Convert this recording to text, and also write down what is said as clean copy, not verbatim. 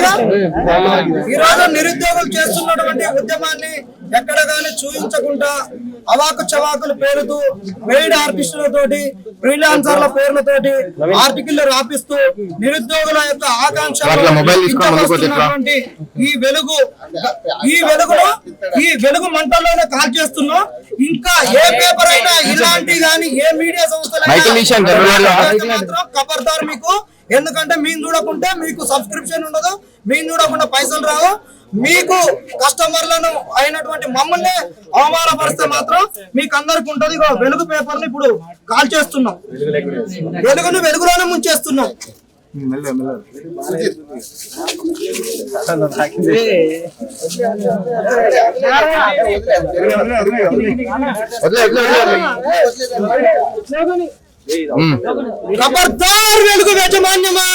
ఈ రోజు నిరుద్యోగులు చేస్తున్నటువంటి ఉద్యమాన్ని ఎక్కడ గానీ చూపించకుండా అవాకు చవాకులు పేరుతూ పెయిడ్ ఆర్టిస్టులతోటి ఫ్రీలాన్సర్ల పేర్లతోటి ఆర్టికల్ రాపిస్తూ నిరుద్యోగుల యొక్క ఆకాంక్షలు ఈ వెలుగు మంటల్లోనే కాల్ చేస్తున్నాం. ఇంకా ఏ పేపర్ అయినా ఇలాంటి గానీ ఏ మీడియా సంస్థలు మాత్రం ఖబర్దార్ మీకు. ఎందుకంటే మేము చూడకుంటే మీకు సబ్స్క్రిప్షన్ ఉండదు, మేము చూడకుండా పైసలు రావు. మీకు కస్టమర్లను అయినటువంటి మమ్మల్ని అవమానపరిస్తే మాత్రం మీకు అందరికి ఉంటది. వెలుగు పేపర్ ని ఇప్పుడు కాల్ చేస్తున్నాం, వెలుగులోనే ముంచేస్తున్నాం. ఖబర్దార్ వెలుగు యాజమాన్యమా.